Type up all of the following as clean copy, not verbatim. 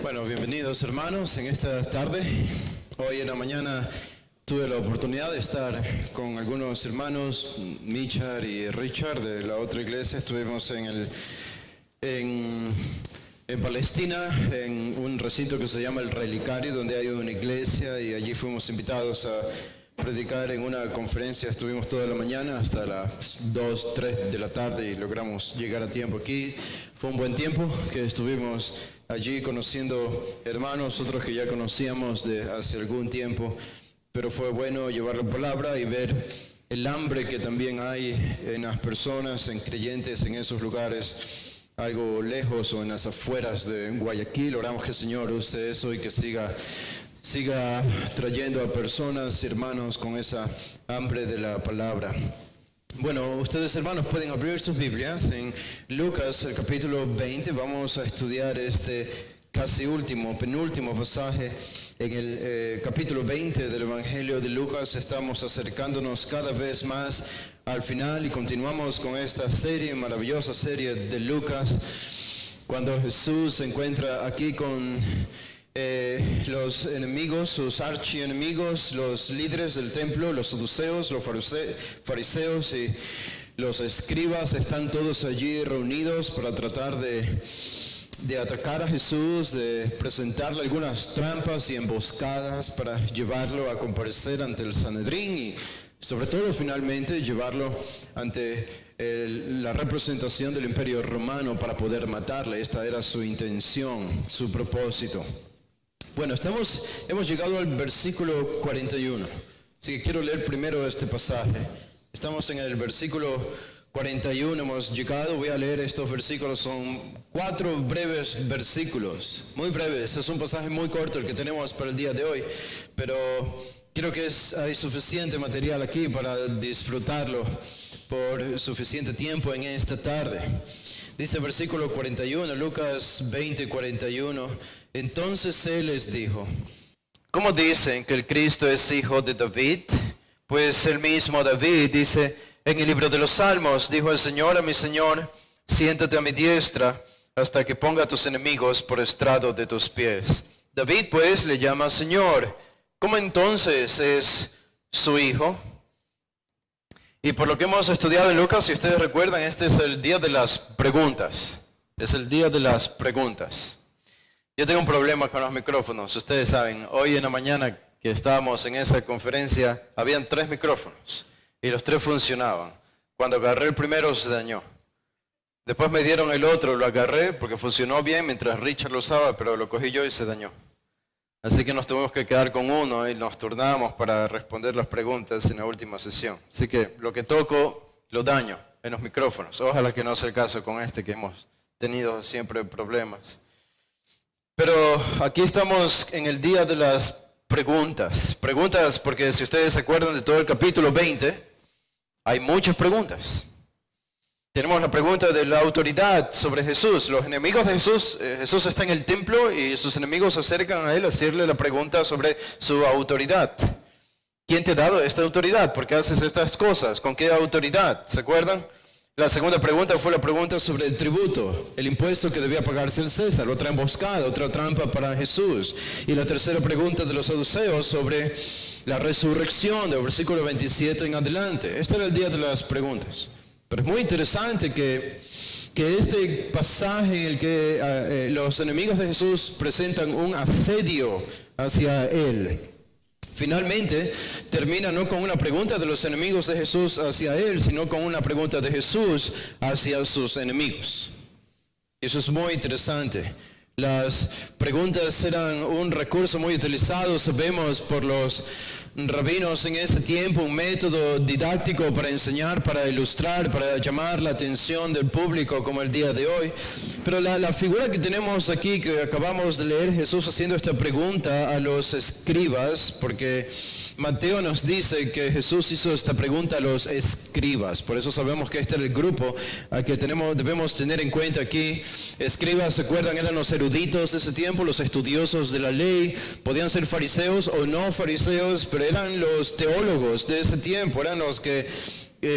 Bueno, bienvenidos hermanos en esta tarde. Hoy en la mañana tuve la oportunidad de estar con algunos hermanos, Michar y Richard de la otra iglesia. Estuvimos en Palestina, en un recinto que se llama El Relicario, donde hay una iglesia, y allí fuimos invitados a predicar en una conferencia. Estuvimos toda la mañana hasta las 2, 3 de la tarde y logramos llegar a tiempo aquí. Fue un buen tiempo que estuvimos allí conociendo hermanos, otros que ya conocíamos de hace algún tiempo, pero fue bueno llevar la palabra y ver el hambre que también hay en las personas, en creyentes en esos lugares, algo lejos o en las afueras de Guayaquil. Oramos que el Señor use eso y que siga trayendo a personas, hermanos, con esa hambre de la palabra. Bueno, ustedes hermanos pueden abrir sus Biblias en Lucas, el capítulo 20. Vamos a estudiar este casi penúltimo pasaje en el capítulo 20 del Evangelio de Lucas. Estamos acercándonos cada vez más al final y continuamos con esta maravillosa serie de Lucas, cuando Jesús se encuentra aquí con los enemigos, sus archienemigos, los líderes del templo, los saduceos, los fariseos y los escribas. Están todos allí reunidos para tratar de atacar a Jesús, de presentarle algunas trampas y emboscadas para llevarlo a comparecer ante el Sanedrín y sobre todo finalmente llevarlo ante la representación del Imperio Romano para poder matarle. Esta era su intención, su propósito. Bueno, hemos llegado al versículo 41, así que quiero leer primero este pasaje. Estamos en el versículo 41, hemos llegado. Voy a leer estos versículos, son 4 breves versículos, muy breves. Es un pasaje muy corto el que tenemos para el día de hoy, pero creo que hay suficiente material aquí para disfrutarlo por suficiente tiempo en esta tarde. Dice el versículo 41, Lucas 20, 41. Entonces él les dijo: ¿cómo dicen que el Cristo es hijo de David? Pues el mismo David dice en el libro de los Salmos: dijo el Señor a mi Señor, siéntate a mi diestra hasta que ponga a tus enemigos por estrado de tus pies. David pues le llama Señor. ¿Cómo entonces es su hijo? Y por lo que hemos estudiado en Lucas, si ustedes recuerdan, este es el día de las preguntas. Es el día de las preguntas. Yo tengo un problema con los micrófonos. Ustedes saben, hoy en la mañana que estábamos en esa conferencia, habían 3 micrófonos y los 3 funcionaban. Cuando agarré el primero se dañó. Después me dieron el otro, lo agarré porque funcionó bien mientras Richard lo usaba, pero lo cogí yo y se dañó. Así que nos tuvimos que quedar con uno y nos turnamos para responder las preguntas en la última sesión. Así que lo que toco lo daño en los micrófonos. Ojalá que no sea el caso con este, que hemos tenido siempre problemas. Pero aquí estamos en el día de las preguntas. Preguntas porque si ustedes se acuerdan de todo el capítulo 20, hay muchas preguntas. Tenemos la pregunta de la autoridad sobre Jesús. Los enemigos de Jesús, Jesús está en el templo y sus enemigos se acercan a él a hacerle la pregunta sobre su autoridad. ¿Quién te ha dado esta autoridad? ¿Por qué haces estas cosas? ¿Con qué autoridad? ¿Se acuerdan? La segunda pregunta fue la pregunta sobre el tributo, el impuesto que debía pagarse el César, otra emboscada, otra trampa para Jesús. Y la tercera pregunta de los saduceos sobre la resurrección, del versículo 27 en adelante. Este era el día de las preguntas. Pero es muy interesante que este pasaje en el que los enemigos de Jesús presentan un asedio hacia él, finalmente termina no con una pregunta de los enemigos de Jesús hacia él, sino con una pregunta de Jesús hacia sus enemigos. Eso es muy interesante. Las preguntas eran un recurso muy utilizado, sabemos, por los rabinos en ese tiempo, un método didáctico para enseñar, para ilustrar, para llamar la atención del público como el día de hoy. Pero la figura que tenemos aquí, que acabamos de leer, Jesús haciendo esta pregunta a los escribas, porque Mateo nos dice que Jesús hizo esta pregunta a los escribas. Por eso sabemos que este es el grupo al que debemos tener en cuenta aquí. Escribas, ¿se acuerdan? Eran los eruditos de ese tiempo, los estudiosos de la ley. Podían ser fariseos o no fariseos, pero eran los teólogos de ese tiempo. Eran los que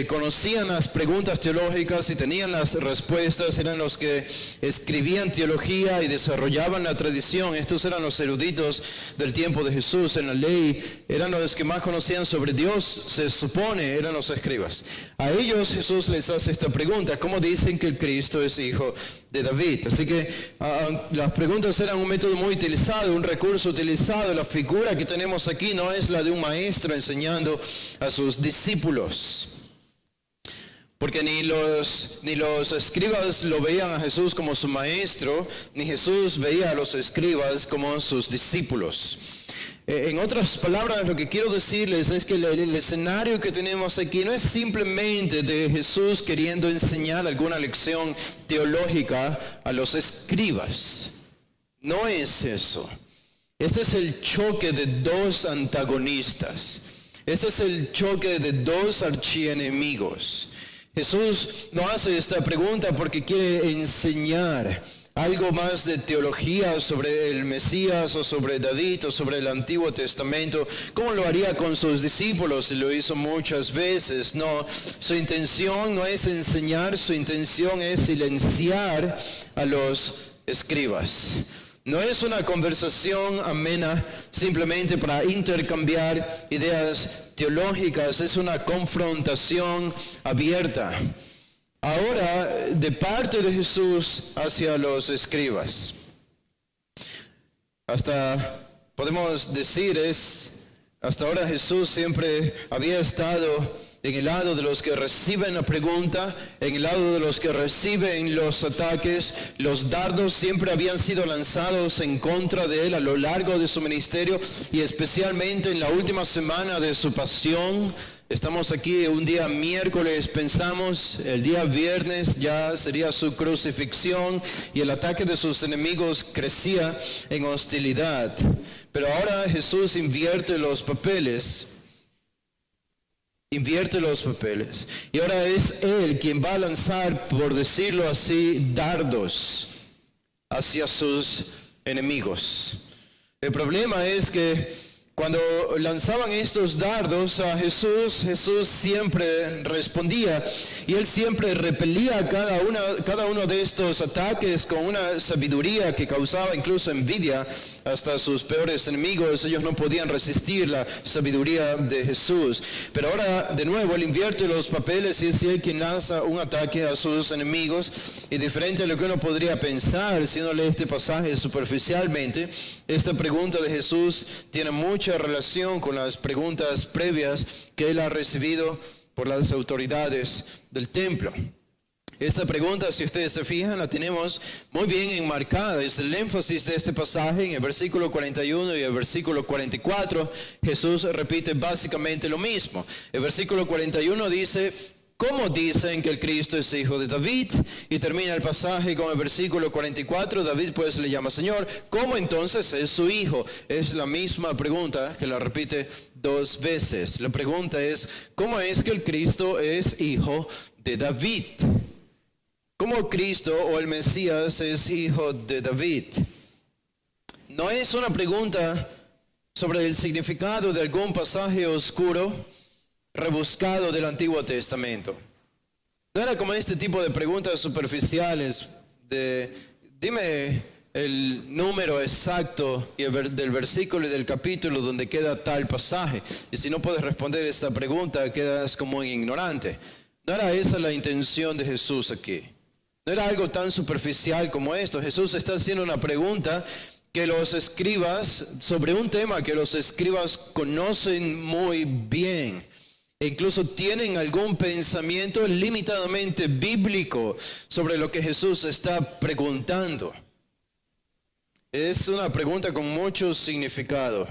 conocían las preguntas teológicas y tenían las respuestas, eran los que escribían teología y desarrollaban la tradición. Estos eran los eruditos del tiempo de Jesús en la ley, eran los que más conocían sobre Dios, se supone, eran los escribas. A ellos Jesús les hace esta pregunta: ¿cómo dicen que el Cristo es hijo de David? Así que las preguntas eran un método muy utilizado, un recurso utilizado. La figura que tenemos aquí no es la de un maestro enseñando a sus discípulos, porque ni los escribas lo veían a Jesús como su maestro, ni Jesús veía a los escribas como sus discípulos. En otras palabras, lo que quiero decirles es que el escenario que tenemos aquí no es simplemente de Jesús queriendo enseñar alguna lección teológica a los escribas. No es eso. Este es el choque de dos antagonistas. Este es el choque de dos archienemigos. Jesús no hace esta pregunta porque quiere enseñar algo más de teología sobre el Mesías o sobre David o sobre el Antiguo Testamento, como lo haría con sus discípulos, y lo hizo muchas veces. No, su intención no es enseñar, su intención es silenciar a los escribas. No es una conversación amena simplemente para intercambiar ideas teológicas, es una confrontación abierta. Ahora, de parte de Jesús hacia los escribas. Podemos decir, hasta ahora Jesús siempre había estado en el lado de los que reciben la pregunta, en el lado de los que reciben los ataques. Los dardos siempre habían sido lanzados en contra de él a lo largo de su ministerio, y especialmente en la última semana de su pasión. Estamos aquí un día miércoles, pensamos, el día viernes ya sería su crucifixión, y el ataque de sus enemigos crecía en hostilidad. Pero ahora Jesús invierte los papeles. Y ahora es Él quien va a lanzar, por decirlo así, dardos hacia sus enemigos. El problema es que cuando lanzaban estos dardos a Jesús, Jesús siempre respondía, y Él siempre repelía cada uno de estos ataques con una sabiduría que causaba incluso envidia hasta sus peores enemigos. Ellos no podían resistir la sabiduría de Jesús. Pero ahora, de nuevo, Él invierte los papeles y es Él quien lanza un ataque a sus enemigos. Y diferente a lo que uno podría pensar si uno lee este pasaje superficialmente, esta pregunta de Jesús tiene mucha relación con las preguntas previas que Él ha recibido por las autoridades del templo. Esta pregunta, si ustedes se fijan, la tenemos muy bien enmarcada. Es el énfasis de este pasaje en el versículo 41 y el versículo 44. Jesús repite básicamente lo mismo. El versículo 41 dice: ¿cómo dicen que el Cristo es hijo de David? Y termina el pasaje con el versículo 44. David pues le llama Señor. ¿Cómo entonces es su hijo? Es la misma pregunta que la repite dos veces. La pregunta es: ¿cómo es que el Cristo es hijo de David? ¿Cómo Cristo o el Mesías es hijo de David? No es una pregunta sobre el significado de algún pasaje oscuro rebuscado del Antiguo Testamento. No era como este tipo de preguntas superficiales de dime el número exacto del versículo y del capítulo donde queda tal pasaje, y si no puedes responder esta pregunta quedas como un ignorante. No era esa la intención de Jesús aquí. No era algo tan superficial como esto. Jesús está haciendo una pregunta que los escribas, sobre un tema que los escribas conocen muy bien. E incluso tienen algún pensamiento limitadamente bíblico sobre lo que Jesús está preguntando. Es una pregunta con mucho significado.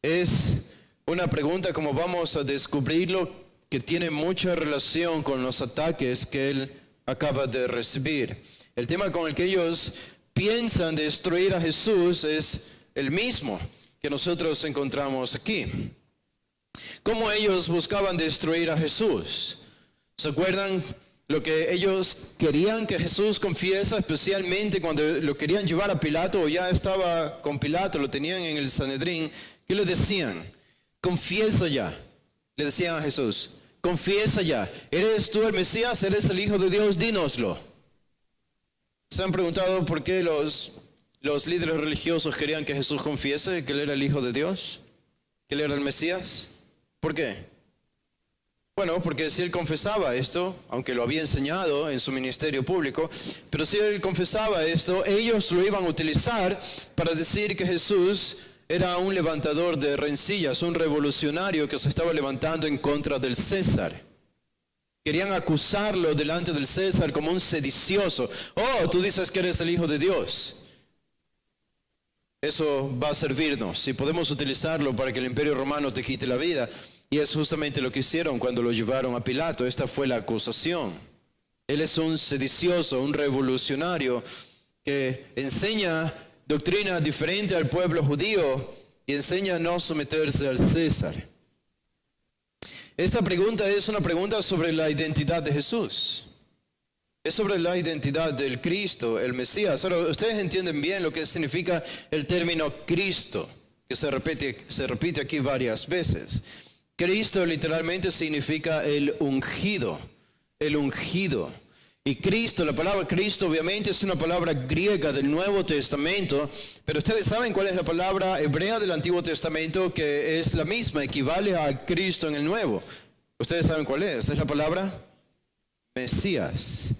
Es una pregunta, como vamos a descubrirlo, que tiene mucha relación con los ataques que Él acaba de recibir. El tema con el que ellos piensan destruir a Jesús es el mismo que nosotros encontramos aquí. ¿Cómo ellos buscaban destruir a Jesús? ¿Se acuerdan lo que ellos querían que Jesús confiesa, especialmente cuando lo querían llevar a Pilato, o ya estaba con Pilato, lo tenían en el Sanedrín? ¿Qué le decían? Confiesa ya. Le decían a Jesús, Confiesa ya. ¿Eres tú el Mesías? ¿Eres el Hijo de Dios? Dínoslo. ¿Se han preguntado por qué los líderes religiosos querían que Jesús confiese que Él era el Hijo de Dios? ¿Que Él era el Mesías? ¿Por qué? Bueno, porque si Él confesaba esto, aunque lo había enseñado en su ministerio público, pero si Él confesaba esto, ellos lo iban a utilizar para decir que Jesús era un levantador de rencillas, un revolucionario que se estaba levantando en contra del César. Querían acusarlo delante del César como un sedicioso. Oh, tú dices que eres el Hijo de Dios. Eso va a servirnos, si podemos utilizarlo para que el Imperio Romano te quite la vida. Y es justamente lo que hicieron cuando lo llevaron a Pilato. Esta fue la acusación. Él es un sedicioso, un revolucionario que enseña doctrina diferente al pueblo judío y enseña a no someterse al César. Esta pregunta es una pregunta sobre la identidad de Jesús. Es sobre la identidad del Cristo, el Mesías. Ahora, ustedes entienden bien lo que significa el término Cristo, que se repite aquí varias veces. Cristo literalmente significa el ungido, el ungido. Y Cristo, la palabra Cristo obviamente es una palabra griega del Nuevo Testamento, pero ustedes saben cuál es la palabra hebrea del Antiguo Testamento que es la misma, equivale a Cristo en el Nuevo. ¿Ustedes saben cuál es? Es la palabra Mesías.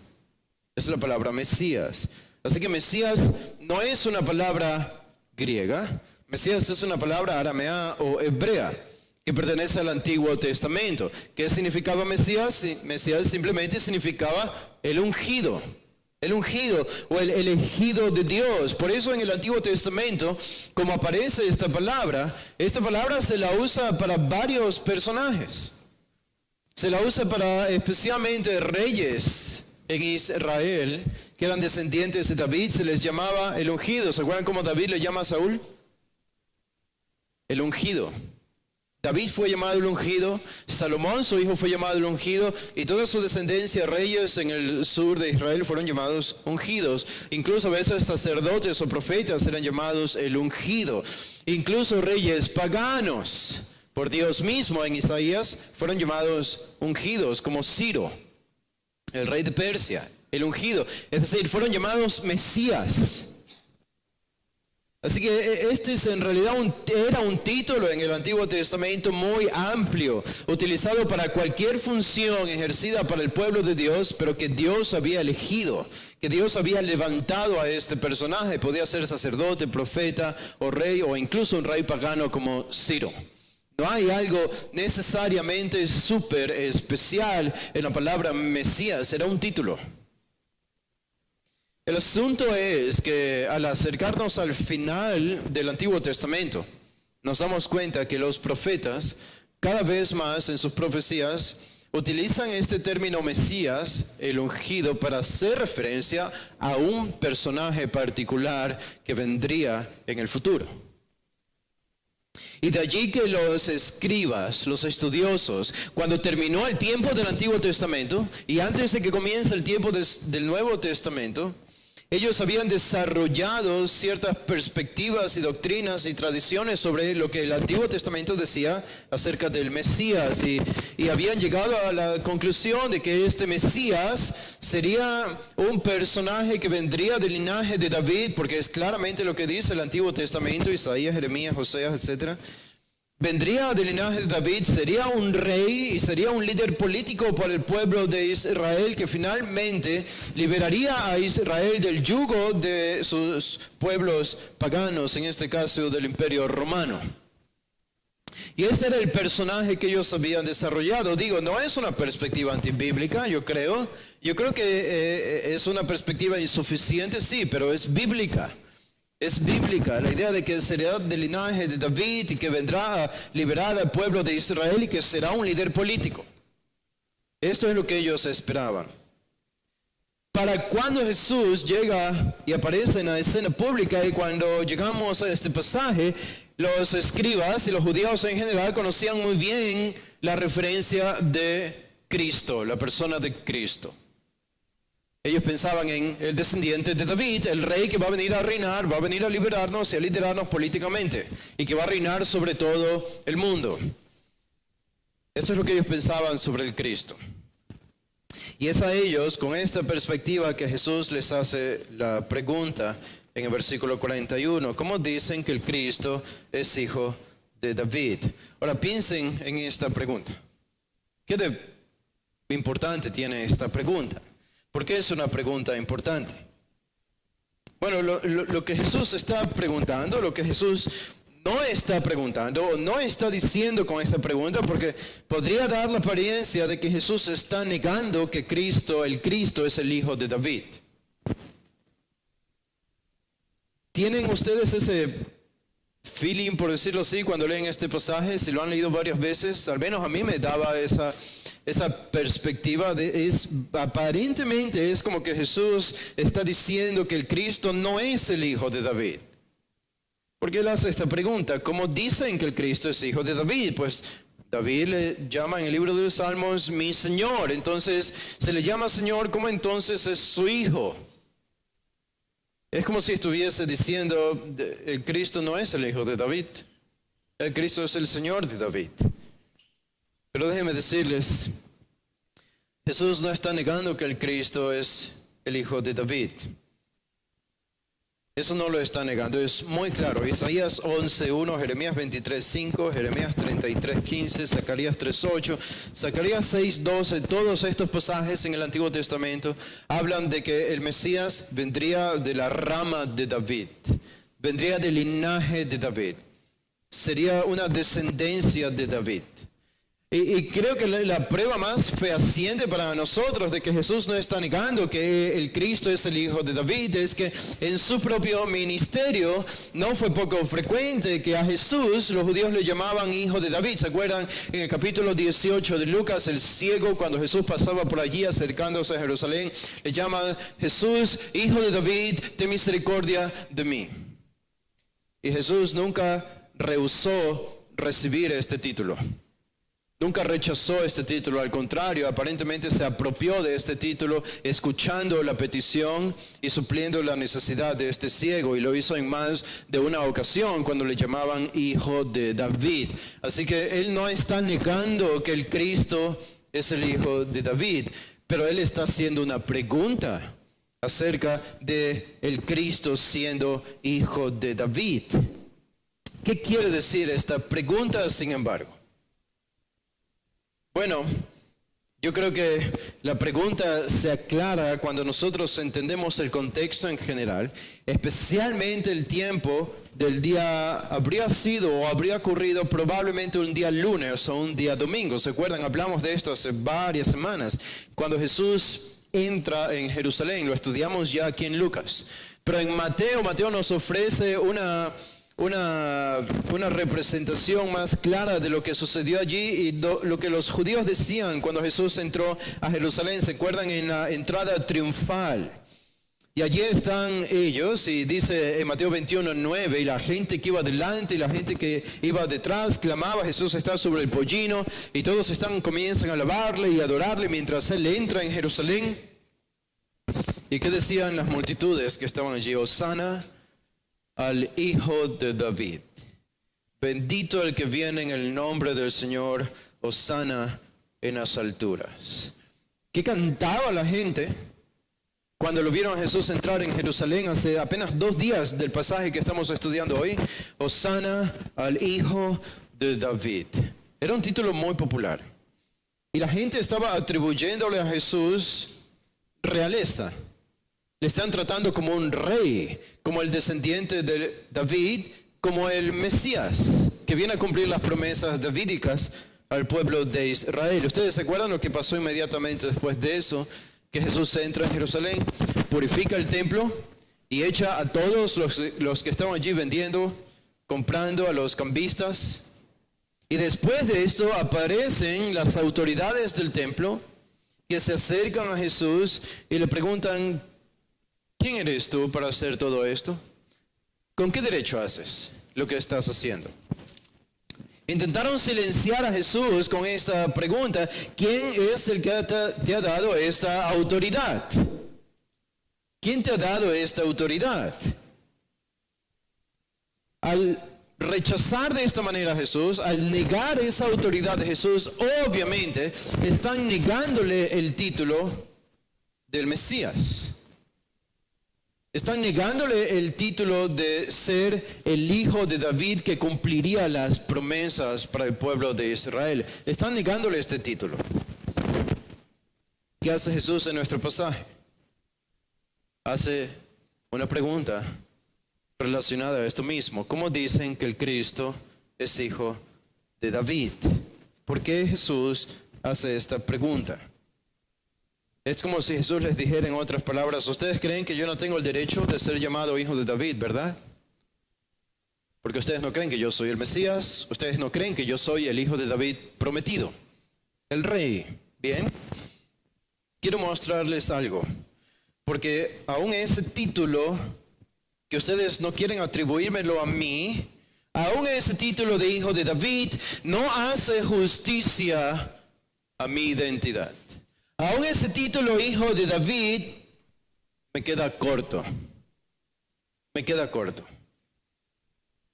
Es la palabra Mesías. Así que Mesías no es una palabra griega, Mesías es una palabra aramea o hebrea que pertenece al Antiguo Testamento. ¿Qué significaba Mesías? Mesías simplemente significaba el ungido o el elegido de Dios. Por eso en el Antiguo Testamento, como aparece esta palabra se la usa para varios personajes. Se la usa para especialmente reyes en Israel, que eran descendientes de David, se les llamaba el ungido. ¿Se acuerdan cómo David le llama a Saúl? El ungido. David fue llamado el ungido, Salomón, su hijo, fue llamado el ungido, y toda su descendencia, reyes en el sur de Israel, fueron llamados ungidos. Incluso a veces sacerdotes o profetas eran llamados el ungido. Incluso reyes paganos, por Dios mismo en Isaías, fueron llamados ungidos, como Ciro, el rey de Persia, el ungido. Es decir, fueron llamados Mesías. Así que este es en realidad era un título en el Antiguo Testamento muy amplio, utilizado para cualquier función ejercida para el pueblo de Dios, pero que Dios había elegido, que Dios había levantado a este personaje. Podía ser sacerdote, profeta o rey, o incluso un rey pagano como Ciro. No hay algo necesariamente súper especial en la palabra Mesías, era un título. El asunto es que al acercarnos al final del Antiguo Testamento, nos damos cuenta que los profetas, cada vez más en sus profecías, utilizan este término Mesías, el ungido, para hacer referencia a un personaje particular que vendría en el futuro. Y de allí que los escribas, los estudiosos, cuando terminó el tiempo del Antiguo Testamento y antes de que comience el tiempo del Nuevo Testamento, ellos habían desarrollado ciertas perspectivas y doctrinas y tradiciones sobre lo que el Antiguo Testamento decía acerca del Mesías, y habían llegado a la conclusión de que este Mesías sería un personaje que vendría del linaje de David, porque es claramente lo que dice el Antiguo Testamento, Isaías, Jeremías, Oseas, etc. Vendría del linaje de David, sería un rey y sería un líder político para el pueblo de Israel, que finalmente liberaría a Israel del yugo de sus pueblos paganos, en este caso del Imperio Romano. Y este era el personaje que ellos habían desarrollado. Digo, no es una perspectiva antibíblica, yo creo. Yo creo que es una perspectiva insuficiente, sí, pero es bíblica. Es bíblica, la idea de que será del linaje de David y que vendrá a liberar al pueblo de Israel y que será un líder político. Esto es lo que ellos esperaban. Para cuando Jesús llega y aparece en la escena pública, y cuando llegamos a este pasaje, los escribas y los judíos en general conocían muy bien la referencia de Cristo, la persona de Cristo. Ellos pensaban en el descendiente de David, el rey que va a venir a reinar, va a venir a liberarnos y a liderarnos políticamente, y que va a reinar sobre todo el mundo. Esto es lo que ellos pensaban sobre el Cristo. Y es a ellos, con esta perspectiva, que Jesús les hace la pregunta en el versículo 41. ¿Cómo dicen que el Cristo es hijo de David? Ahora piensen en esta pregunta. ¿Qué de importante tiene esta pregunta? ¿Por qué es una pregunta importante? Bueno, lo que Jesús está preguntando, lo que Jesús no está preguntando, no está diciendo con esta pregunta, porque podría dar la apariencia de que Jesús está negando que el Cristo es el hijo de David. ¿Tienen ustedes ese feeling, por decirlo así, cuando leen este pasaje? Si lo han leído varias veces, al menos a mí me daba esa perspectiva. Aparentemente es como que Jesús está diciendo que el Cristo no es el hijo de David. ¿Por qué él hace esta pregunta? ¿Cómo dicen que el Cristo es hijo de David? Pues David le llama en el libro de los Salmos mi Señor. Entonces, se le llama Señor, ¿cómo entonces es su hijo? Es como si estuviese diciendo, el Cristo no es el hijo de David. El Cristo es el Señor de David. Pero déjenme decirles, Jesús no está negando que el Cristo es el hijo de David. Eso no lo está negando, es muy claro. Isaías 11:1, Jeremías 23:5, Jeremías 33:15, Zacarías 3:8, Zacarías 6:12, todos estos pasajes en el Antiguo Testamento hablan de que el Mesías vendría de la rama de David, vendría del linaje de David, sería una descendencia de David. Y creo que la prueba más fehaciente para nosotros de que Jesús no está negando que el Cristo es el hijo de David es que en su propio ministerio no fue poco frecuente que a Jesús los judíos le llamaban hijo de David. ¿Se acuerdan? En el capítulo 18 de Lucas, el ciego, cuando Jesús pasaba por allí acercándose a Jerusalén, le llama Jesús, hijo de David, ten misericordia de mí. Y Jesús nunca rehusó recibir este título. Nunca rechazó este título, al contrario, aparentemente se apropió de este título escuchando la petición y supliendo la necesidad de este ciego, y lo hizo en más de una ocasión cuando le llamaban hijo de David. Así que él no está negando que el Cristo es el hijo de David, pero él está haciendo una pregunta acerca de el Cristo siendo hijo de David. ¿Qué quiere decir esta pregunta, sin embargo? Bueno, yo creo que la pregunta se aclara cuando nosotros entendemos el contexto en general, especialmente el tiempo del día habría sido o habría ocurrido probablemente un día lunes o un día domingo. ¿Se acuerdan? Hablamos de esto hace varias semanas, cuando Jesús entra en Jerusalén, lo estudiamos ya aquí en Lucas. Pero en Mateo nos ofrece una representación más clara de lo que sucedió allí y lo que los judíos decían cuando Jesús entró a Jerusalén. ¿Se acuerdan? En la entrada triunfal. Y allí están ellos, y dice en Mateo 21:9, y la gente que iba delante y la gente que iba detrás clamaba, Jesús está sobre el pollino, y todos comienzan a alabarle y adorarle mientras él entra en Jerusalén. ¿Y qué decían las multitudes que estaban allí? Hosana al Hijo de David. Bendito el que viene en el nombre del Señor, hosana en las alturas. ¿Qué cantaba la gente cuando lo vieron a Jesús entrar en Jerusalén hace apenas 2 días del pasaje que estamos estudiando hoy? Hosana al Hijo de David. Era un título muy popular. Y la gente estaba atribuyéndole a Jesús realeza. Le están tratando como un rey, como el descendiente de David, como el Mesías, que viene a cumplir las promesas davídicas al pueblo de Israel. ¿Ustedes se acuerdan lo que pasó inmediatamente después de eso? Que Jesús entra en Jerusalén, purifica el templo y echa a todos los que estaban allí vendiendo, comprando, a los cambistas. Y después de esto aparecen las autoridades del templo que se acercan a Jesús y le preguntan, ¿quién eres tú para hacer todo esto? ¿Con qué derecho haces lo que estás haciendo? Intentaron silenciar a Jesús con esta pregunta, ¿quién es el que te ha dado esta autoridad? ¿Quién te ha dado esta autoridad? Al rechazar de esta manera a Jesús, al negar esa autoridad de Jesús, obviamente están negándole el título del Mesías. Están negándole el título de ser el hijo de David que cumpliría las promesas para el pueblo de Israel. Están negándole este título. ¿Qué hace Jesús en nuestro pasaje? Hace una pregunta relacionada a esto mismo. ¿Cómo dicen que el Cristo es hijo de David? ¿Por qué Jesús hace esta pregunta? Es como si Jesús les dijera en otras palabras: ustedes creen que yo no tengo el derecho de ser llamado hijo de David, ¿verdad? Porque ustedes no creen que yo soy el Mesías, ustedes no creen que yo soy el hijo de David prometido, el rey. Bien, quiero mostrarles algo, porque aún ese título que ustedes no quieren atribuírmelo a mí, aún ese título de hijo de David no hace justicia a mi identidad. Aún ese título, hijo de David, me queda corto. Me queda corto.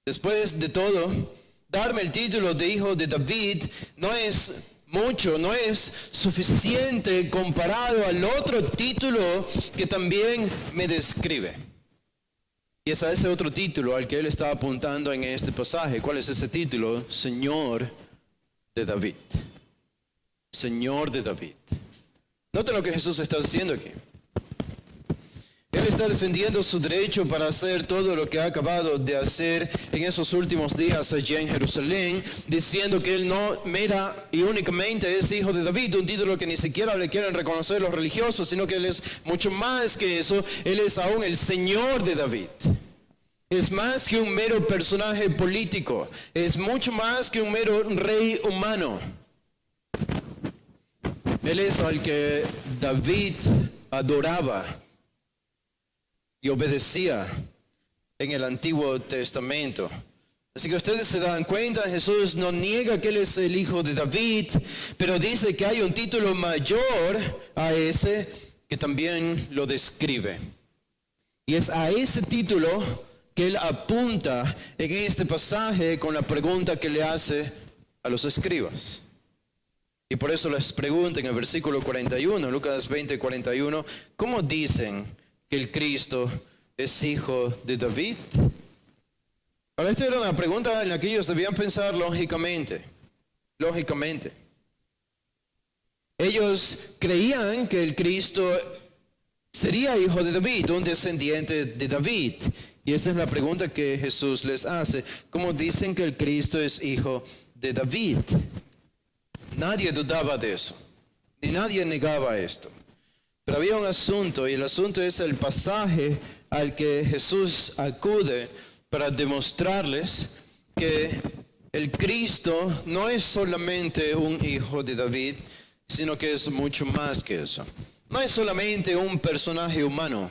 Después de todo, darme el título de hijo de David no es mucho, no es suficiente comparado al otro título que también me describe. Y es a ese otro título al que él está apuntando en este pasaje. ¿Cuál es ese título? Señor de David. Señor de David. Noten lo que Jesús está haciendo aquí. Él está defendiendo su derecho para hacer todo lo que ha acabado de hacer en esos últimos días allí en Jerusalén, diciendo que él no mera y únicamente es hijo de David, un título que ni siquiera le quieren reconocer los religiosos, sino que él es mucho más que eso. Él es aún el Señor de David. Es más que un mero personaje político, es mucho más que un mero rey humano. Él es al que David adoraba y obedecía en el Antiguo Testamento. Así que ustedes se dan cuenta, Jesús no niega que él es el hijo de David, pero dice que hay un título mayor a ese que también lo describe. Y es a ese título que él apunta en este pasaje con la pregunta que le hace a los escribas. Y por eso les pregunta en el versículo 41, Lucas 20, 41, ¿cómo dicen que el Cristo es hijo de David? Ahora, esta era una pregunta en la que ellos debían pensar lógicamente. Ellos creían que el Cristo sería hijo de David, un descendiente de David. Y esta es la pregunta que Jesús les hace. ¿Cómo dicen que el Cristo es hijo de David? Nadie dudaba de eso, ni nadie negaba esto. Pero había un asunto, y el asunto es el pasaje al que Jesús acude para demostrarles que el Cristo no es solamente un hijo de David, sino que es mucho más que eso. No es solamente un personaje humano,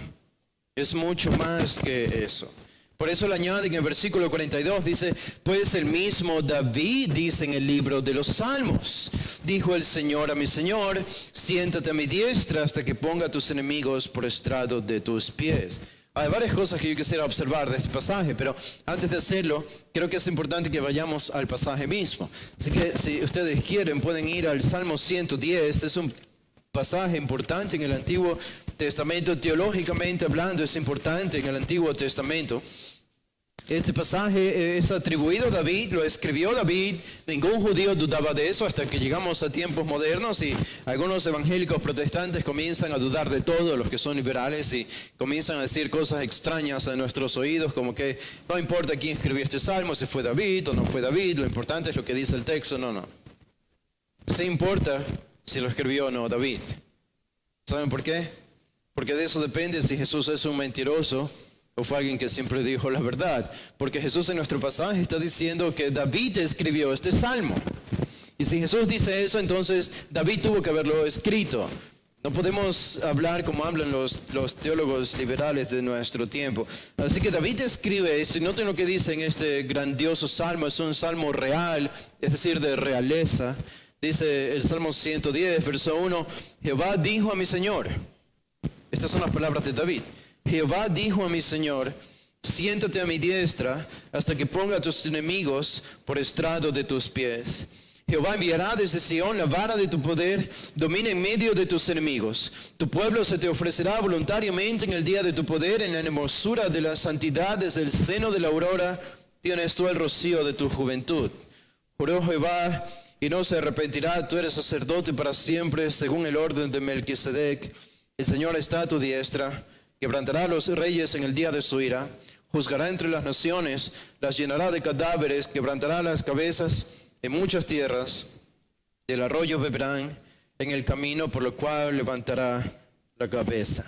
es mucho más que eso. Por eso le añade en el versículo 42, dice, pues el mismo David dice en el libro de los Salmos, dijo el Señor a mi Señor, siéntate a mi diestra hasta que ponga a tus enemigos por estrado de tus pies. Hay varias cosas que yo quisiera observar de este pasaje, pero antes de hacerlo, creo que es importante que vayamos al pasaje mismo. Así que si ustedes quieren, pueden ir al Salmo 110, este es un pasaje importante en el Antiguo Testamento, teológicamente hablando es importante en el Antiguo Testamento. Este pasaje es atribuido a David, lo escribió David, ningún judío dudaba de eso hasta que llegamos a tiempos modernos y algunos evangélicos protestantes comienzan a dudar de todo, los que son liberales, y comienzan a decir cosas extrañas a nuestros oídos, como que no importa quién escribió este salmo, si fue David o no fue David, lo importante es lo que dice el texto. No. Sí importa si lo escribió o no David. ¿Saben por qué? Porque de eso depende si Jesús es un mentiroso o fue alguien que siempre dijo la verdad. Porque Jesús en nuestro pasaje está diciendo que David escribió este salmo. Y si Jesús dice eso, entonces David tuvo que haberlo escrito. No podemos hablar como hablan los teólogos liberales de nuestro tiempo. Así que David escribe esto, y noten lo que dice en este grandioso salmo. Es un salmo real, es decir, de realeza. Dice el Salmo 110, verso 1, Jehová dijo a mi Señor. Estas son las palabras de David. Jehová dijo a mi Señor, Siéntate a mi diestra hasta que ponga a tus enemigos por estrado de tus pies. Jehová enviará desde Sión la vara de tu poder, domina en medio de tus enemigos. Tu pueblo se te ofrecerá voluntariamente en el día de tu poder, en la hermosura de la santidad, desde el seno de la aurora tienes tú el rocío de tu juventud. Juró Jehová y no se arrepentirá, tú eres sacerdote para siempre, según el orden de Melquisedec. El Señor está a tu diestra, quebrantará a los reyes en el día de su ira, juzgará entre las naciones, las llenará de cadáveres, quebrantará las cabezas en muchas tierras, del arroyo beberán en el camino por lo cual levantará la cabeza.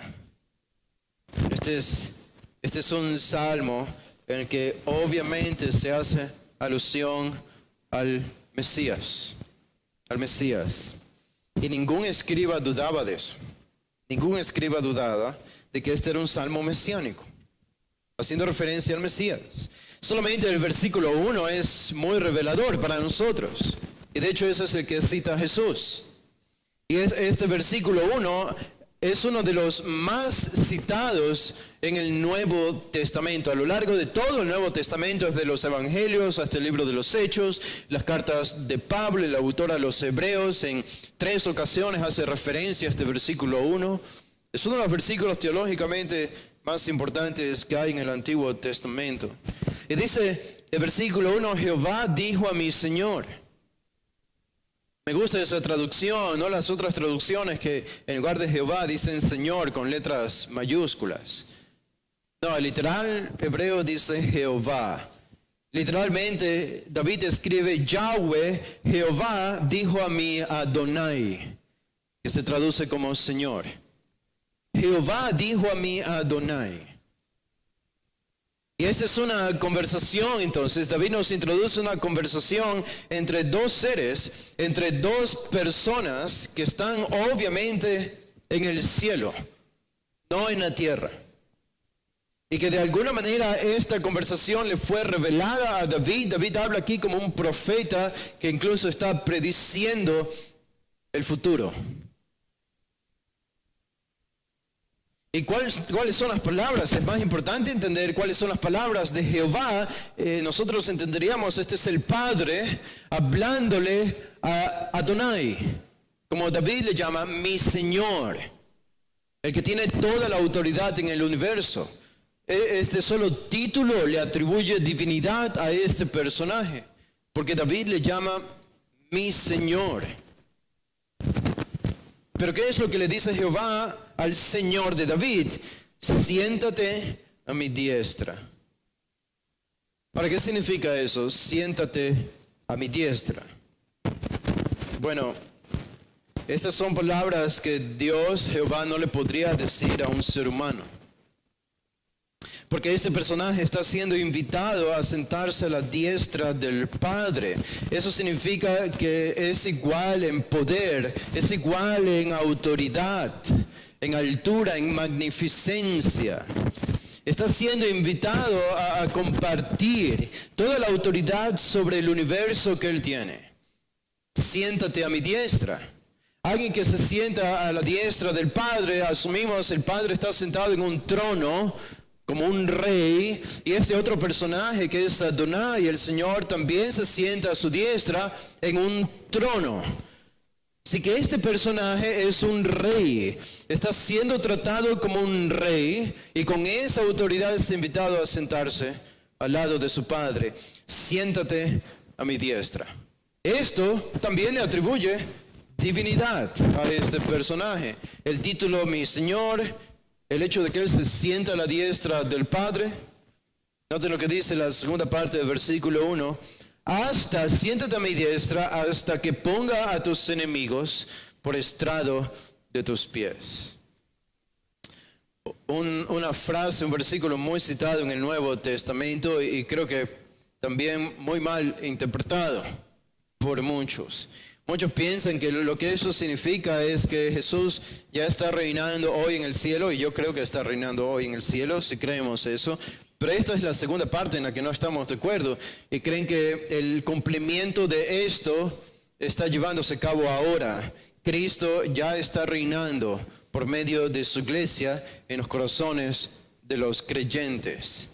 Este es un salmo en el que obviamente se hace alusión al Mesías. Y ningún escriba dudaba de eso. Ningún escriba dudaba de que este era un salmo mesiánico, haciendo referencia al Mesías. Solamente el versículo 1 es muy revelador para nosotros. Y de hecho ese es el que cita Jesús. Y este versículo 1 es uno de los más citados en el Nuevo Testamento. A lo largo de todo el Nuevo Testamento, desde los Evangelios hasta el libro de los Hechos, las cartas de Pablo, el autor a los Hebreos, en 3 ocasiones hace referencia a este versículo 1. Es uno de los versículos teológicamente más importantes que hay en el Antiguo Testamento. Y dice el versículo 1, Jehová dijo a mi Señor. Me gusta esa traducción, no las otras traducciones que en lugar de Jehová dicen Señor con letras mayúsculas. No, el literal hebreo dice Jehová. Literalmente David escribe Yahweh, Jehová dijo a mi Adonai, que se traduce como Señor. Jehová dijo a mi Adonai. Y esta es una conversación, entonces, David nos introduce una conversación entre dos seres, entre dos personas que están obviamente en el cielo, no en la tierra. Y que de alguna manera esta conversación le fue revelada a David. David habla aquí como un profeta que incluso está prediciendo el futuro. ¿Y cuáles son las palabras? Es más importante entender cuáles son las palabras de Jehová. Nosotros entenderíamos, este es el Padre hablándole a Adonai, como David le llama, mi Señor, el que tiene toda la autoridad en el universo. Este solo título le atribuye divinidad a este personaje, porque David le llama mi Señor. Pero ¿qué es lo que le dice Jehová al Señor de David? Siéntate a mi diestra. Ahora, ¿qué significa eso? Siéntate a mi diestra. Bueno, estas son palabras que Dios, Jehová, no le podría decir a un ser humano. Porque este personaje está siendo invitado a sentarse a la diestra del Padre. Eso significa que es igual en poder, es igual en autoridad, en altura, en magnificencia. Está siendo invitado a compartir toda la autoridad sobre el universo que Él tiene. Siéntate a mi diestra. Alguien que se sienta a la diestra del Padre, asumimos el Padre está sentado en un trono, como un rey, y este otro personaje que es Adonai, el Señor, también se sienta a su diestra en un trono. Así que este personaje es un rey, está siendo tratado como un rey, y con esa autoridad es invitado a sentarse al lado de su Padre. Siéntate a mi diestra. Esto también le atribuye divinidad a este personaje. El título, mi Señor, el hecho de que Él se sienta a la diestra del Padre. Noten lo que dice la segunda parte del versículo 1. Siéntate a mi diestra hasta que ponga a tus enemigos por estrado de tus pies. Una frase, un versículo muy citado en el Nuevo Testamento y creo que también muy mal interpretado por muchos. Muchos piensan que lo que eso significa es que Jesús ya está reinando hoy en el cielo, y yo creo que está reinando hoy en el cielo, si creemos eso. Pero esta es la segunda parte en la que no estamos de acuerdo, y creen que el cumplimiento de esto está llevándose a cabo ahora. Cristo ya está reinando por medio de su iglesia en los corazones de los creyentes.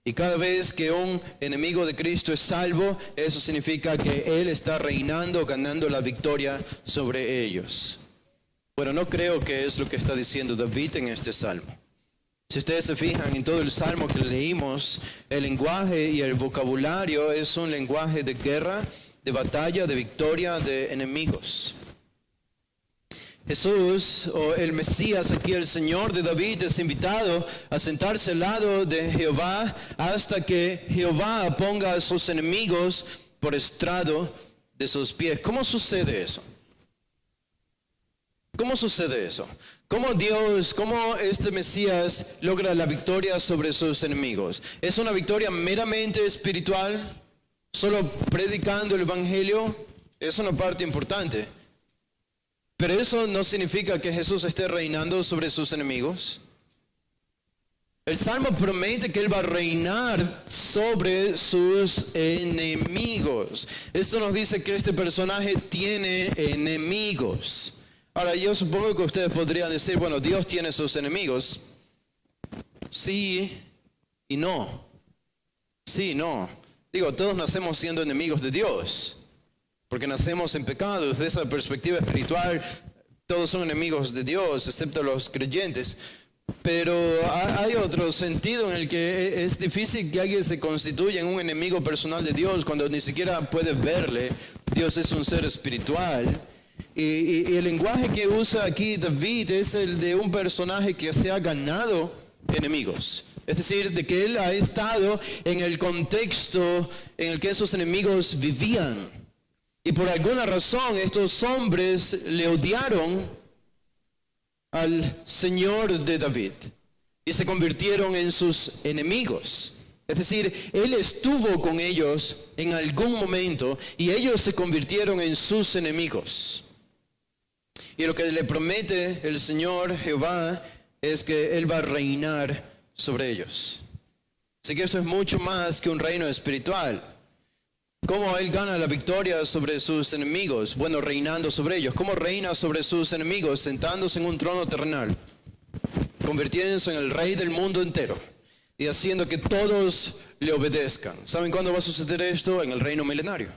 Y cada vez que un enemigo de Cristo es salvo, eso significa que Él está reinando, ganando la victoria sobre ellos. Bueno, no creo que es lo que está diciendo David en este salmo. Si ustedes se fijan en todo el salmo que leímos, el lenguaje y el vocabulario es un lenguaje de guerra, de batalla, de victoria, de enemigos. Jesús, o el Mesías, aquí el Señor de David, es invitado a sentarse al lado de Jehová hasta que Jehová ponga a sus enemigos por estrado de sus pies. ¿Cómo sucede eso? ¿Cómo sucede eso? ¿Cómo este Mesías logra la victoria sobre sus enemigos? ¿Es una victoria meramente espiritual? ¿Solo predicando el Evangelio? Es una parte importante. Pero eso no significa que Jesús esté reinando sobre sus enemigos. El Salmo promete que Él va a reinar sobre sus enemigos. Esto nos dice que este personaje tiene enemigos. Ahora, yo supongo que ustedes podrían decir, bueno, Dios tiene sus enemigos. Sí y no. Sí y no. Digo, todos nacemos siendo enemigos de Dios, porque nacemos en pecado. Desde esa perspectiva espiritual, todos son enemigos de Dios, excepto los creyentes. Pero hay otro sentido en el que es difícil que alguien se constituya en un enemigo personal de Dios cuando ni siquiera puede verle. Dios es un ser espiritual. Y el lenguaje que usa aquí David es el de un personaje que se ha ganado enemigos. Es decir, de que él ha estado en el contexto en el que esos enemigos vivían. Y por alguna razón estos hombres le odiaron al Señor de David y se convirtieron en sus enemigos. Es decir, él estuvo con ellos en algún momento y ellos se convirtieron en sus enemigos. Y lo que le promete el Señor Jehová es que Él va a reinar sobre ellos. Así que esto es mucho más que un reino espiritual. ¿Cómo Él gana la victoria sobre sus enemigos? Bueno, reinando sobre ellos. ¿Cómo reina sobre sus enemigos? Sentándose en un trono terrenal, convirtiéndose en el rey del mundo entero y haciendo que todos le obedezcan. ¿Saben cuándo va a suceder esto? En el reino milenario.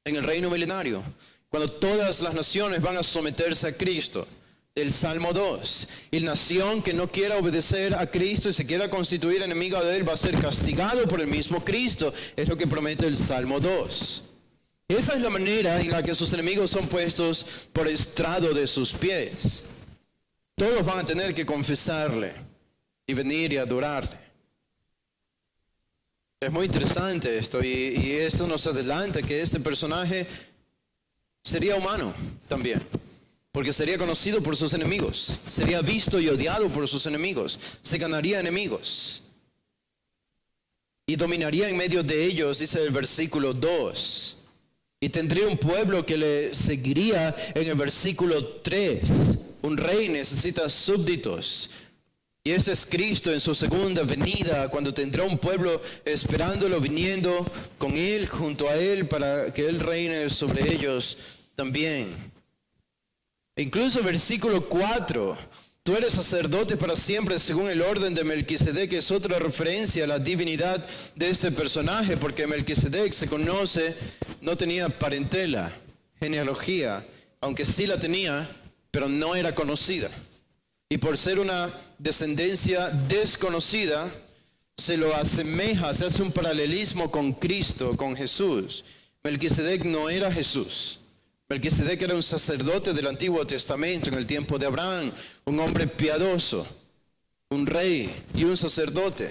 En el reino milenario, cuando todas las naciones van a someterse a Cristo. El Salmo 2. Y la nación que no quiera obedecer a Cristo y se quiera constituir enemiga de Él va a ser castigado por el mismo Cristo. Es lo que promete el Salmo 2. Esa es la manera en la que sus enemigos son puestos por estrado de sus pies. Todos van a tener que confesarle y venir y adorarle. Es muy interesante esto y esto nos adelanta que este personaje sería humano también, porque sería conocido por sus enemigos, sería visto y odiado por sus enemigos, se ganaría enemigos y dominaría en medio de ellos, dice el versículo 2, y tendría un pueblo que le seguiría en el versículo 3. Un rey necesita súbditos. Y este es Cristo en su segunda venida, cuando tendrá un pueblo esperándolo, viniendo con Él, junto a Él, para que Él reine sobre ellos también. E incluso versículo 4, tú eres sacerdote para siempre según el orden de Melquisedec, es otra referencia a la divinidad de este personaje, porque Melquisedec se conoce, no tenía parentela, genealogía, aunque sí la tenía, pero no era conocida. Y por ser una descendencia desconocida, se lo asemeja, se hace un paralelismo con Cristo, con Jesús. Melquisedec no era Jesús. Melquisedec era un sacerdote del Antiguo Testamento en el tiempo de Abraham, un hombre piadoso, un rey y un sacerdote,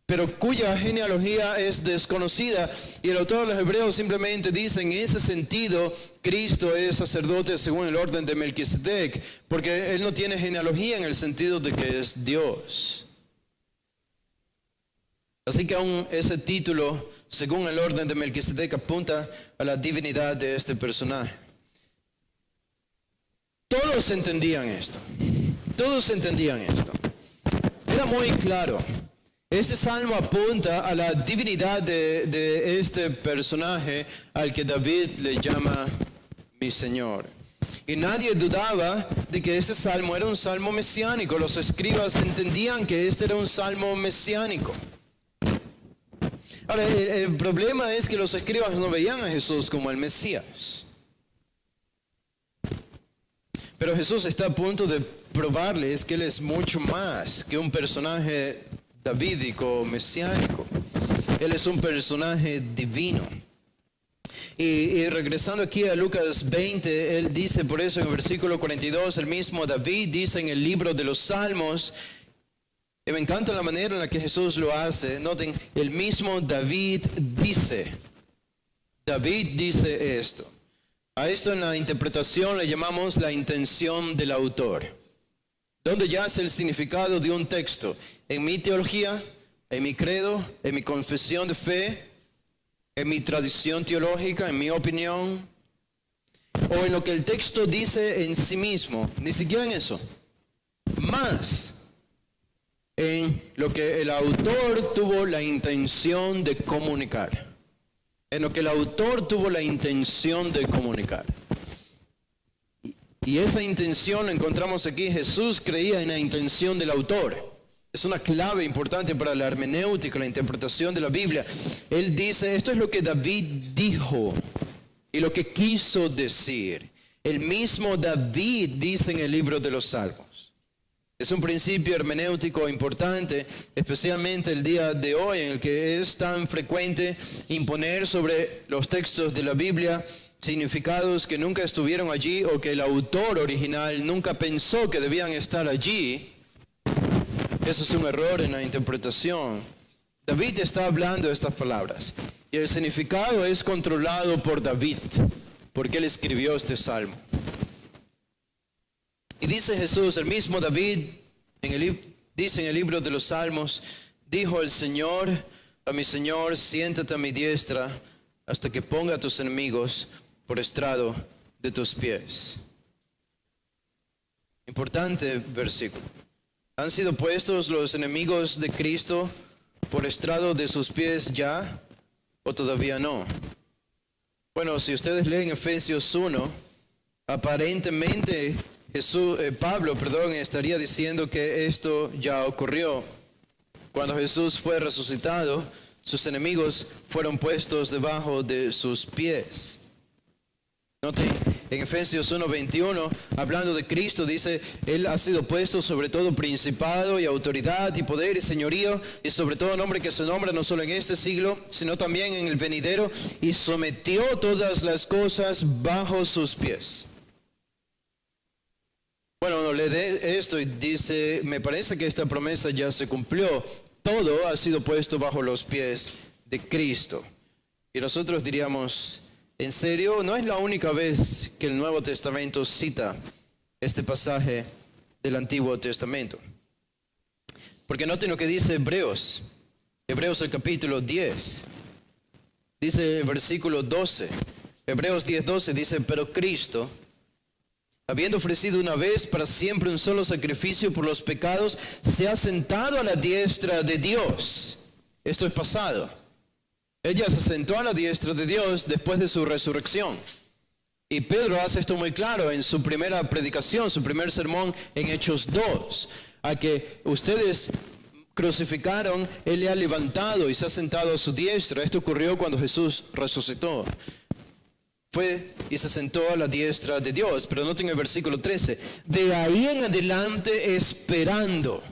pero cuya genealogía es desconocida. Y el autor de los Hebreos simplemente dice, en ese sentido, Cristo es sacerdote según el orden de Melquisedec, porque él no tiene genealogía en el sentido de que es Dios. Así que aún ese título, según el orden de Melquisedec, apunta a la divinidad de este personaje. Todos entendían esto. Todos entendían esto. Era muy claro. Este salmo apunta a la divinidad de este personaje al que David le llama mi Señor. Y nadie dudaba de que este salmo era un salmo mesiánico. Los escribas entendían que este era un salmo mesiánico. Ahora, el problema es que los escribas no veían a Jesús como el Mesías. Pero Jesús está a punto de probarles que Él es mucho más que un personaje davídico, mesiánico. Él es un personaje divino. Y regresando aquí a Lucas 20, Él dice por eso en el versículo 42, el mismo David dice en el libro de los Salmos, y me encanta la manera en la que Jesús lo hace. Noten, el mismo David dice esto. A esto en la interpretación le llamamos la intención del autor. ¿Dónde yace el significado de un texto? En mi teología, en mi credo, en mi confesión de fe, en mi tradición teológica, en mi opinión, o en lo que el texto dice en sí mismo. Ni siquiera en eso. Más en lo que el autor tuvo la intención de comunicar. En lo que el autor tuvo la intención de comunicar. Y esa intención la encontramos aquí. Jesús creía en la intención del autor. Es una clave importante para la hermenéutica, la interpretación de la Biblia. Él dice, esto es lo que David dijo y lo que quiso decir. El mismo David dice en el libro de los Salmos. Es un principio hermenéutico importante, especialmente el día de hoy, en el que es tan frecuente imponer sobre los textos de la Biblia significados que nunca estuvieron allí o que el autor original nunca pensó que debían estar allí. Eso es un error en la interpretación. David está hablando estas palabras y el significado es controlado por David, porque él escribió este salmo. Y dice Jesús, el mismo David, dice en el libro de los Salmos, dijo el Señor a mi Señor, siéntate a mi diestra hasta que ponga a tus enemigos por estrado de tus pies. Importante versículo. ¿Han sido puestos los enemigos de Cristo por estrado de sus pies ya o todavía no? Bueno, si ustedes leen Efesios 1, aparentemente Pablo estaría diciendo que esto ya ocurrió. Cuando Jesús fue resucitado, sus enemigos fueron puestos debajo de sus pies. Noten, en Efesios 1:21, hablando de Cristo, dice, Él ha sido puesto sobre todo principado y autoridad y poder y señorío y sobre todo nombre que se nombra no solo en este siglo, sino también en el venidero, y sometió todas las cosas bajo sus pies. Bueno, uno lee esto y dice, me parece que esta promesa ya se cumplió. Todo ha sido puesto bajo los pies de Cristo. Y nosotros diríamos, ¿en serio? No es la única vez que el Nuevo Testamento cita este pasaje del Antiguo Testamento. Porque noten lo que dice Hebreos el capítulo 10. Dice el versículo 12. Hebreos 10:12 dice, pero Cristo, habiendo ofrecido una vez para siempre un solo sacrificio por los pecados, se ha sentado a la diestra de Dios. Esto es pasado. Él ya se sentó a la diestra de Dios después de su resurrección. Y Pedro hace esto muy claro en su primera predicación, su primer sermón en Hechos 2. A que ustedes crucificaron, Él le ha levantado y se ha sentado a su diestra. Esto ocurrió cuando Jesús resucitó. Fue y se sentó a la diestra de Dios. Pero noten el versículo 13. De ahí en adelante esperando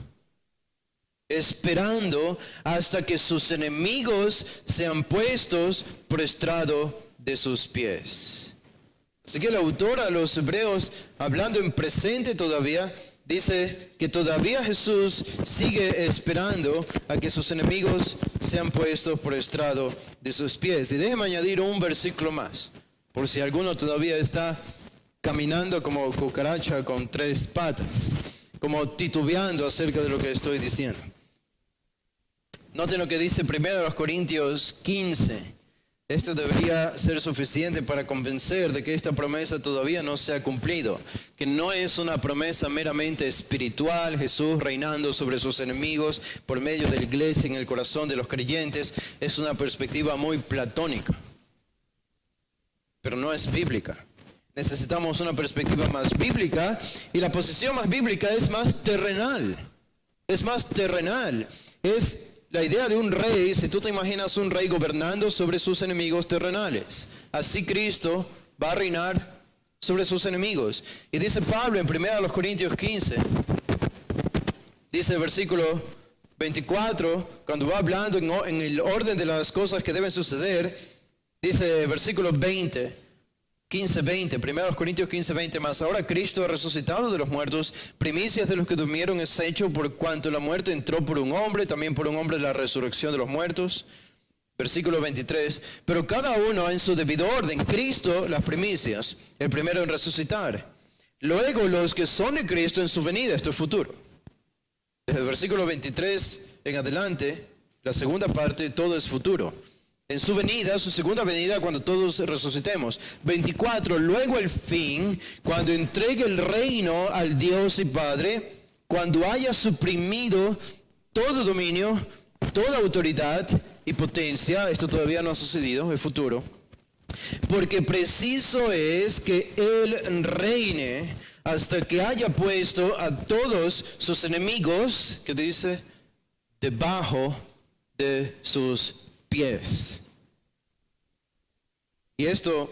hasta que sus enemigos sean puestos por estrado de sus pies. Así que el autor a los hebreos, hablando en presente todavía, dice que todavía Jesús sigue esperando a que sus enemigos sean puestos por estrado de sus pies. Y déjeme añadir un versículo más, por si alguno todavía está caminando como cucaracha con 3 patas, como titubeando acerca de lo que estoy diciendo. Noten lo que dice 1 Corintios 15. Esto debería ser suficiente para convencer de que esta promesa todavía no se ha cumplido, que no es una promesa meramente espiritual, Jesús reinando sobre sus enemigos por medio de la iglesia en el corazón de los creyentes. Es una perspectiva muy platónica, pero no es bíblica. Necesitamos una perspectiva más bíblica, y la posición más bíblica es más terrenal. Es más terrenal. Es La idea de un rey, si tú te imaginas un rey gobernando sobre sus enemigos terrenales, así Cristo va a reinar sobre sus enemigos. Y dice Pablo en 1 Corintios 15, dice versículo 24, cuando va hablando en el orden de las cosas que deben suceder, dice versículo 20, 15:20, 1 Corintios 15:20, más ahora Cristo ha resucitado de los muertos, primicias de los que durmieron es hecho, por cuanto la muerte entró por un hombre, también por un hombre la resurrección de los muertos. Versículo 23, pero cada uno en su debido orden, Cristo las primicias, el primero en resucitar. Luego los que son de Cristo en su venida, esto es futuro. Desde el versículo 23 en adelante, la segunda parte, todo es futuro. En su venida, su segunda venida, cuando todos resucitemos. 24, luego el fin, cuando entregue el reino al Dios y Padre, cuando haya suprimido todo dominio, toda autoridad y potencia. Esto todavía no ha sucedido, es futuro. Porque preciso es que Él reine hasta que haya puesto a todos sus enemigos, que dice, debajo de sus pies. Y esto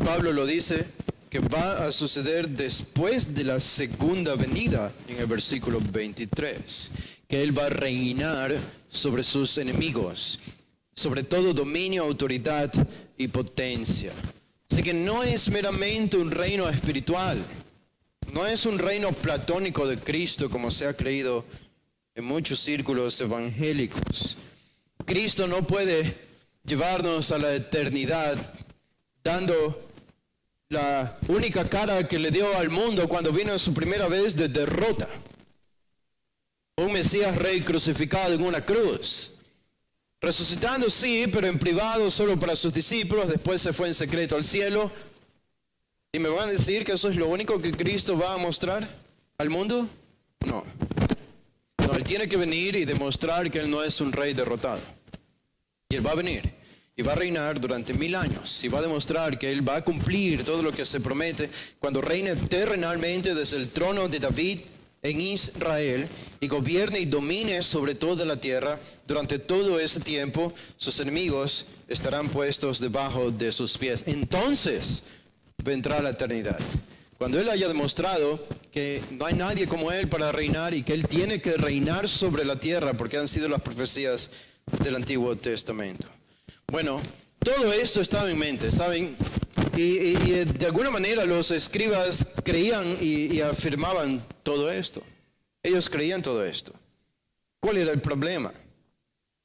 Pablo lo dice que va a suceder después de la segunda venida, en el versículo 23, que Él va a reinar sobre sus enemigos, sobre todo dominio, autoridad y potencia. Así que no es meramente un reino espiritual, no es un reino platónico de Cristo como se ha creído en muchos círculos evangélicos. Cristo no puede llevarnos a la eternidad dando la única cara que le dio al mundo cuando vino en su primera vez de derrota. Un Mesías rey crucificado en una cruz. Resucitando sí, pero en privado solo para sus discípulos, después se fue en secreto al cielo. ¿Y me van a decir que eso es lo único que Cristo va a mostrar al mundo? No. No, Él tiene que venir y demostrar que Él no es un rey derrotado. Y Él va a venir y va a reinar durante 1000 años. Y va a demostrar que Él va a cumplir todo lo que se promete cuando reine terrenalmente desde el trono de David en Israel y gobierne y domine sobre toda la tierra. Durante todo ese tiempo sus enemigos estarán puestos debajo de sus pies. Entonces vendrá la eternidad, cuando Él haya demostrado que no hay nadie como Él para reinar y que Él tiene que reinar sobre la tierra, porque han sido las profecías del Antiguo Testamento. Bueno, todo esto estaba en mente, ¿saben? Y de alguna manera los escribas creían y afirmaban todo esto. Ellos creían todo esto. ¿Cuál era el problema?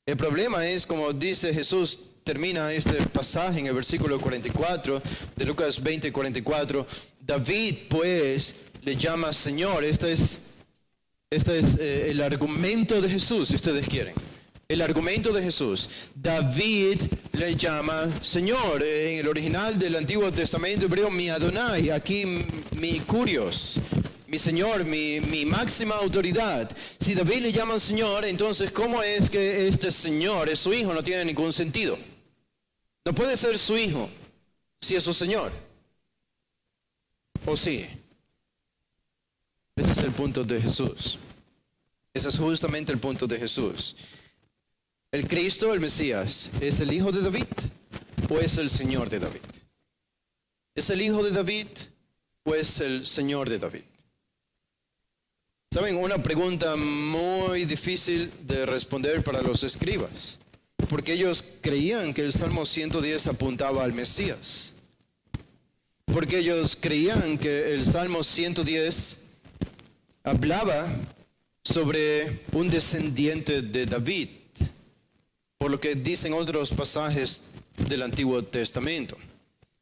El problema es, como dice Jesús, termina este pasaje en el versículo 44 de Lucas 20:44. David pues le llama Señor. Este es el argumento de Jesús, si ustedes quieren. El argumento de Jesús. David le llama Señor. En el original del Antiguo Testamento hebreo, mi Adonai. Aquí mi Kurios, mi Señor, mi máxima autoridad. Si David le llama Señor, entonces ¿cómo es que este Señor es su hijo? No tiene ningún sentido. No puede ser su hijo si es su Señor. ¿O sí? Ese es el punto de Jesús. Ese es justamente el punto de Jesús. ¿El Cristo, el Mesías, es el hijo de David o es el Señor de David? ¿Es el hijo de David o es el Señor de David? ¿Saben? Una pregunta muy difícil de responder para los escribas, porque ellos creían que el Salmo 110 apuntaba al Mesías. Porque ellos creían que el Salmo 110 hablaba sobre un descendiente de David, por lo que dicen otros pasajes del Antiguo Testamento.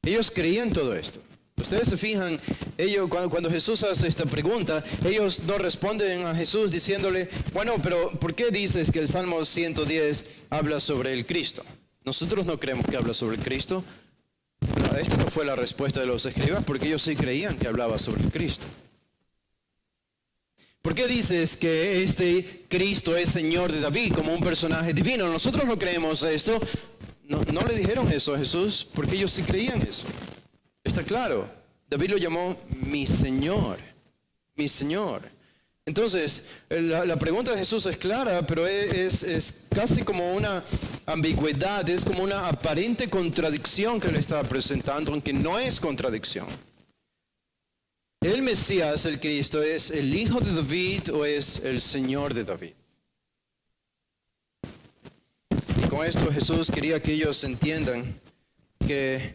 Ellos creían todo esto. Ustedes se fijan, cuando Jesús hace esta pregunta, ellos no responden a Jesús diciéndole, bueno, pero ¿por qué dices que el Salmo 110 habla sobre el Cristo? Nosotros no creemos que habla sobre el Cristo. Esta no fue la respuesta de los escribas, porque ellos sí creían que hablaba sobre el Cristo. ¿Por qué dices que este Cristo es Señor de David como un personaje divino? Nosotros no creemos esto. No le dijeron eso a Jesús, porque ellos sí creían eso. Está claro. David lo llamó mi Señor, mi Señor. Entonces, la pregunta de Jesús es clara, pero es casi como una ambigüedad, es como una aparente contradicción que le está presentando, aunque no es contradicción. ¿El Mesías, el Cristo, es el hijo de David o es el Señor de David? Y con esto Jesús quería que ellos entiendan que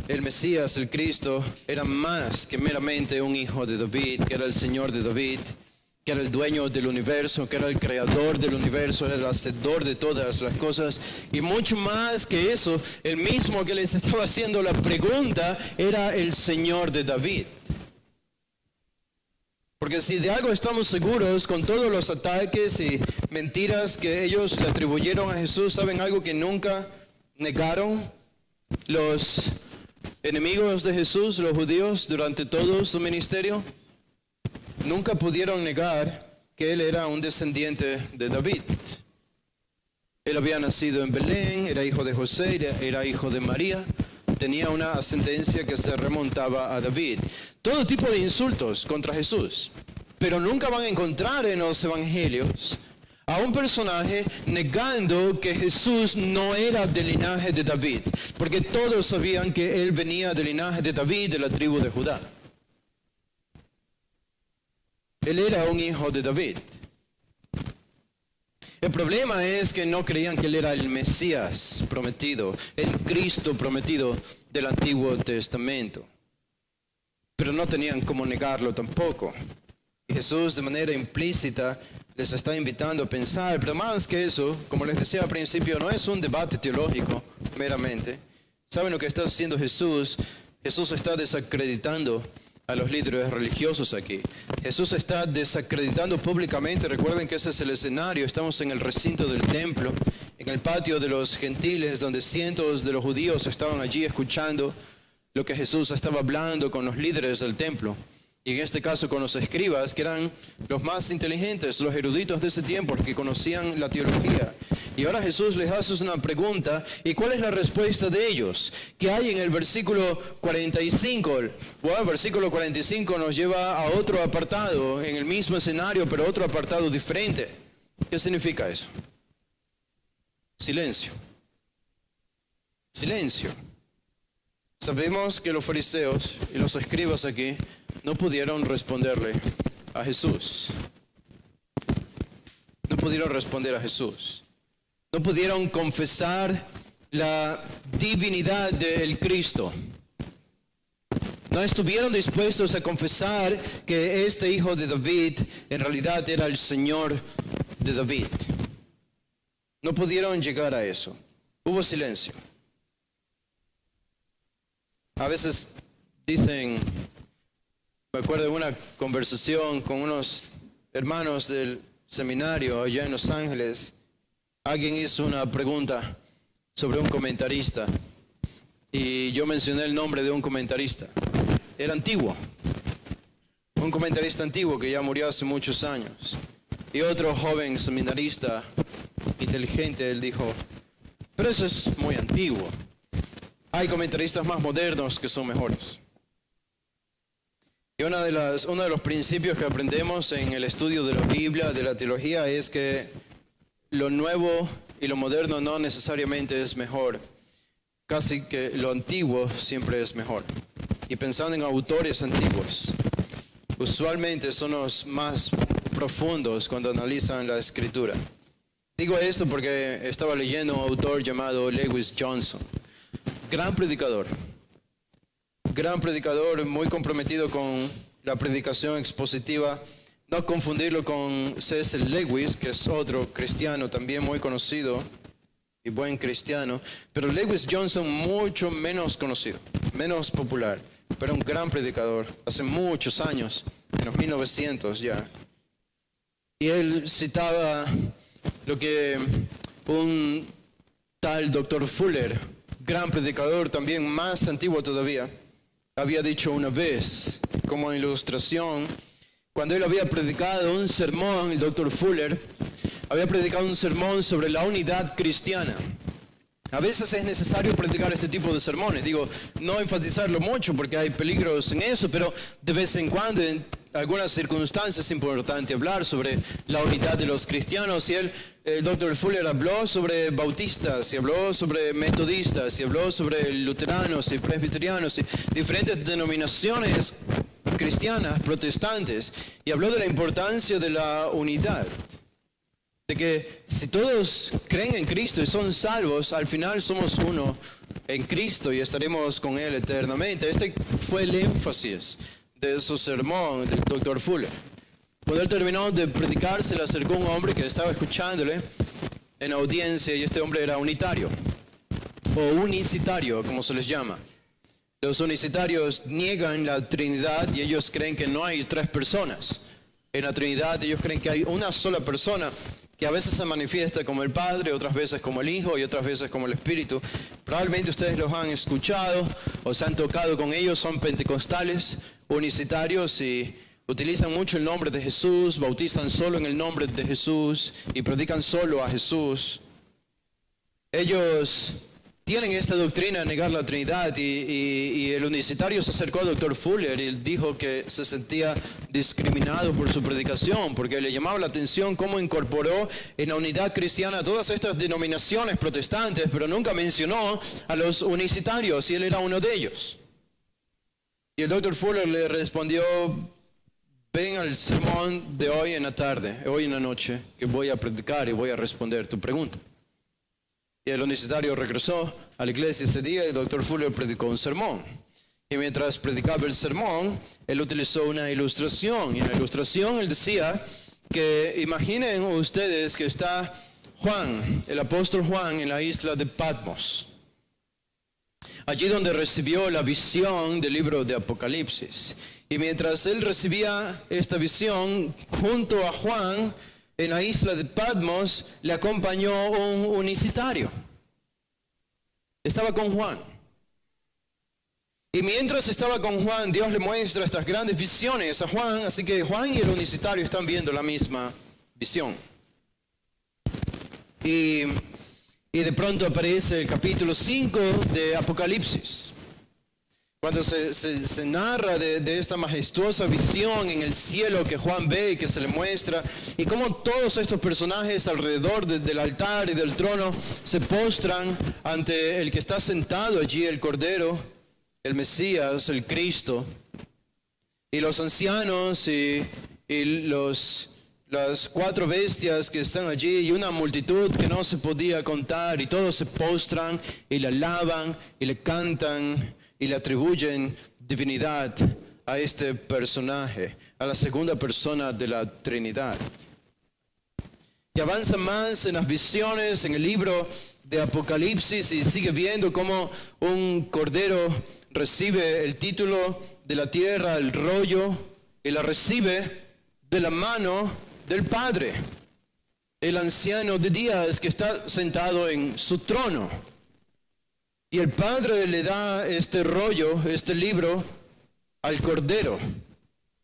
el Mesías, el Cristo, era más que meramente un hijo de David, que era el Señor de David, que era el dueño del universo, que era el creador del universo, era el hacedor de todas las cosas, y mucho más que eso, el mismo que les estaba haciendo la pregunta era el Señor de David. Porque si de algo estamos seguros, con todos los ataques y mentiras que ellos le atribuyeron a Jesús, ¿saben algo que nunca negaron los enemigos de Jesús, los judíos, durante todo su ministerio? Nunca pudieron negar que él era un descendiente de David. Él había nacido en Belén, era hijo de José, era hijo de María, tenía una ascendencia que se remontaba a David. Todo tipo de insultos contra Jesús, pero nunca van a encontrar en los evangelios a un personaje negando que Jesús no era del linaje de David, porque todos sabían que él venía del linaje de David, de la tribu de Judá. Él era un hijo de David. El problema es que no creían que él era el Mesías prometido, el Cristo prometido del Antiguo Testamento. Pero no tenían cómo negarlo tampoco. Y Jesús de manera implícita les está invitando a pensar, pero más que eso, como les decía al principio, no es un debate teológico meramente. ¿Saben lo que está haciendo Jesús? Jesús está desacreditando a los líderes religiosos aquí. Jesús está desacreditando públicamente. Recuerden que ese es el escenario. Estamos en el recinto del templo, en el patio de los gentiles, donde cientos de los judíos estaban allí escuchando lo que Jesús estaba hablando con los líderes del templo. Y en este caso con los escribas, que eran los más inteligentes, los eruditos de ese tiempo, que conocían la teología. Y ahora Jesús les hace una pregunta, ¿y cuál es la respuesta de ellos? ¿Qué hay en el versículo 45? Bueno, el versículo 45 nos lleva a otro apartado, en el mismo escenario, pero otro apartado diferente. ¿Qué significa eso? Silencio. Silencio. Sabemos que los fariseos y los escribas aquí no pudieron responderle a Jesús. No pudieron responder a Jesús. No pudieron confesar la divinidad del Cristo. No estuvieron dispuestos a confesar que este hijo de David en realidad era el Señor de David. No pudieron llegar a eso. Hubo silencio. A veces dicen, me acuerdo de una conversación con unos hermanos del seminario allá en Los Ángeles. Alguien hizo una pregunta sobre un comentarista y yo mencioné el nombre de un comentarista. Era antiguo, un comentarista antiguo que ya murió hace muchos años. Y otro joven seminarista inteligente, él dijo, pero eso es muy antiguo. Hay comentaristas más modernos que son mejores. Y uno de los principios que aprendemos en el estudio de la Biblia, de la teología, es que lo nuevo y lo moderno no necesariamente es mejor. Casi que lo antiguo siempre es mejor. Y pensando en autores antiguos, usualmente son los más profundos cuando analizan la escritura. Digo esto porque estaba leyendo un autor llamado Lewis Johnson. Gran predicador, muy comprometido con la predicación expositiva. No confundirlo con C.S. Lewis, que es otro cristiano también muy conocido y buen cristiano. Pero Lewis Johnson mucho menos conocido, menos popular, pero un gran predicador, hace muchos años, en los 1900 ya. Y él citaba lo que un tal Dr. Fuller, gran predicador también más antiguo todavía, había dicho una vez como ilustración. Cuando él había predicado un sermón, el Dr. Fuller había predicado un sermón sobre la unidad cristiana. A veces es necesario predicar este tipo de sermones. Digo, no enfatizarlo mucho porque hay peligros en eso, pero de vez en cuando algunas circunstancias es importante hablar sobre la unidad de los cristianos. Y el Dr. Fuller habló sobre bautistas, y habló sobre metodistas, y habló sobre luteranos y presbiterianos, y diferentes denominaciones cristianas, protestantes, y habló de la importancia de la unidad. De que si todos creen en Cristo y son salvos, al final somos uno en Cristo y estaremos con Él eternamente. Este fue el énfasis de su sermón del Dr. Fuller. Cuando él terminó de predicar, se le acercó un hombre que estaba escuchándole en audiencia, y este hombre era unitario, o unicitario, como se les llama. Los unicitarios niegan la Trinidad y ellos creen que no hay tres personas. En la Trinidad ellos creen que hay una sola persona, que a veces se manifiesta como el Padre, otras veces como el Hijo y otras veces como el Espíritu. Probablemente ustedes los han escuchado o se han tocado con ellos. Son pentecostales, unicitarios, y utilizan mucho el nombre de Jesús, bautizan solo en el nombre de Jesús y predican solo a Jesús. Ellos tienen esta doctrina de negar la Trinidad, y el unicitario se acercó al Dr. Fuller y dijo que se sentía discriminado por su predicación, porque le llamaba la atención cómo incorporó en la unidad cristiana todas estas denominaciones protestantes, pero nunca mencionó a los unicitarios, y él era uno de ellos. Y el Dr. Fuller le respondió: ven al sermón de hoy en la tarde, hoy en la noche, que voy a predicar y voy a responder tu pregunta. Y el unicitario regresó a la iglesia ese día y el Dr. Fuller predicó un sermón. Y mientras predicaba el sermón, él utilizó una ilustración. Y en la ilustración él decía que imaginen ustedes que está Juan, el apóstol Juan, en la isla de Patmos. Allí donde recibió la visión del libro de Apocalipsis. Y mientras él recibía esta visión, junto a Juan, en la isla de Patmos, le acompañó un unicitario. Estaba con Juan. Y mientras estaba con Juan, Dios le muestra estas grandes visiones a Juan. Así que Juan y el unicitario están viendo la misma visión. Y de pronto aparece el capítulo 5 de Apocalipsis. Cuando se narra de esta majestuosa visión en el cielo que Juan ve y que se le muestra, y cómo todos estos personajes alrededor del altar y del trono se postran ante el que está sentado allí, el Cordero, el Mesías, el Cristo, y los ancianos y las cuatro bestias que están allí, y una multitud que no se podía contar, y todos se postran y le alaban y le cantan y le atribuyen divinidad a este personaje, a la segunda persona de la Trinidad. Y avanza más en las visiones en el libro de Apocalipsis y sigue viendo cómo un cordero recibe el título de la tierra, el rollo, y la recibe de la mano del Padre, el anciano de días que está sentado en su trono. Y el Padre le da este rollo, este libro, al Cordero.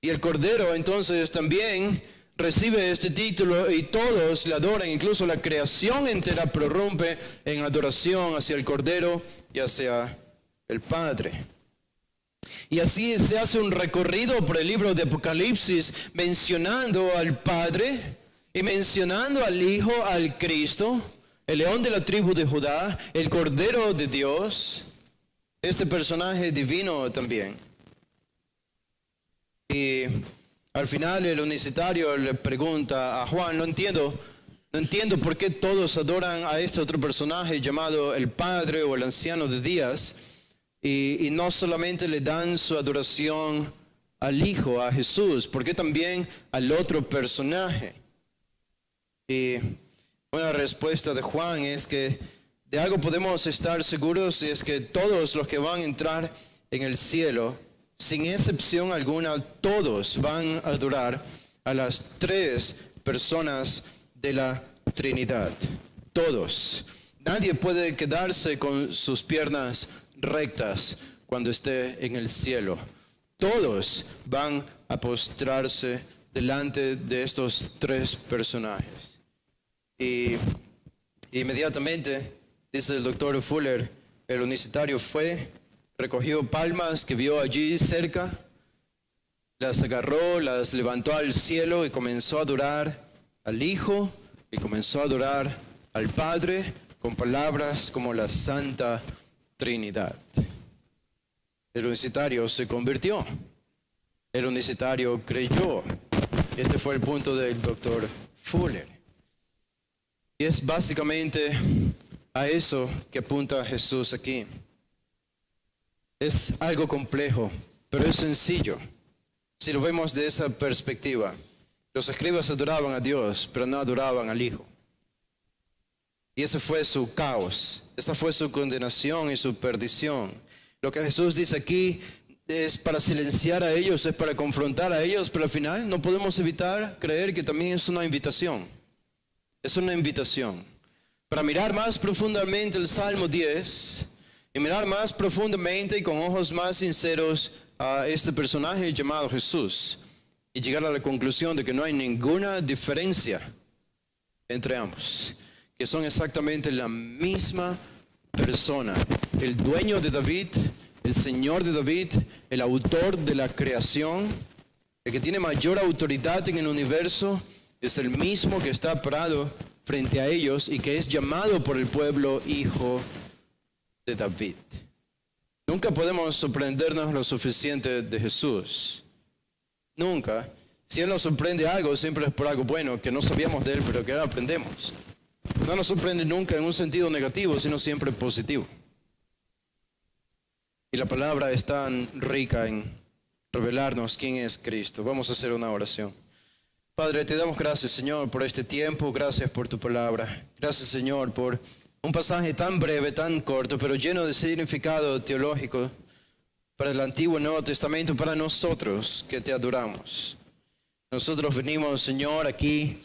Y el Cordero entonces también recibe este título y todos le adoran, incluso la creación entera prorrumpe en adoración hacia el Cordero y hacia el Padre. Y así se hace un recorrido por el libro de Apocalipsis mencionando al Padre y mencionando al Hijo, al Cristo, el león de la tribu de Judá, el Cordero de Dios, este personaje divino también. Y al final el unicitario le pregunta a Juan: no entiendo por qué todos adoran a este otro personaje llamado el Padre o el anciano de días, y no solamente le dan su adoración al Hijo, a Jesús, ¿por qué también al otro personaje? Y una respuesta de Juan es que de algo podemos estar seguros, y es que todos los que van a entrar en el cielo, sin excepción alguna, todos van a adorar a las tres personas de la Trinidad. Todos. Nadie puede quedarse con sus piernas rectas cuando esté en el cielo. Todos van a postrarse delante de estos tres personajes. Y inmediatamente, dice el Dr. Fuller, el unicitario fue, recogió palmas que vio allí cerca, las agarró, las levantó al cielo y comenzó a adorar al Hijo y comenzó a adorar al Padre con palabras como la Santa Trinidad. El unicitario se convirtió. El unicitario creyó. Este fue el punto del doctor Fuller. Y es básicamente a eso que apunta Jesús aquí. Es algo complejo, pero es sencillo. Si lo vemos de esa perspectiva, los escribas adoraban a Dios, pero no adoraban al Hijo. Y ese fue su caos, esa fue su condenación y su perdición. Lo que Jesús dice aquí es para silenciar a ellos, es para confrontar a ellos, pero al final no podemos evitar creer que también es una invitación. Es una invitación para mirar más profundamente el Salmo 10 y mirar más profundamente y con ojos más sinceros a este personaje llamado Jesús y llegar a la conclusión de que no hay ninguna diferencia entre ambos, que son exactamente la misma persona, el dueño de David, el Señor de David, el autor de la creación, el que tiene mayor autoridad en el universo, es el mismo que está parado frente a ellos y que es llamado por el pueblo Hijo de David. Nunca podemos sorprendernos lo suficiente de Jesús. Nunca. Si Él nos sorprende algo, siempre es por algo bueno, que no sabíamos de Él, pero que ahora aprendemos. No nos sorprende nunca en un sentido negativo, sino siempre positivo. Y la palabra es tan rica en revelarnos quién es Cristo. Vamos a hacer una oración. Padre, te damos gracias, Señor, por este tiempo. Gracias por tu palabra. Gracias, Señor, por un pasaje tan breve, tan corto, pero lleno de significado teológico para el Antiguo y Nuevo Testamento, para nosotros que te adoramos. Nosotros venimos, Señor, aquí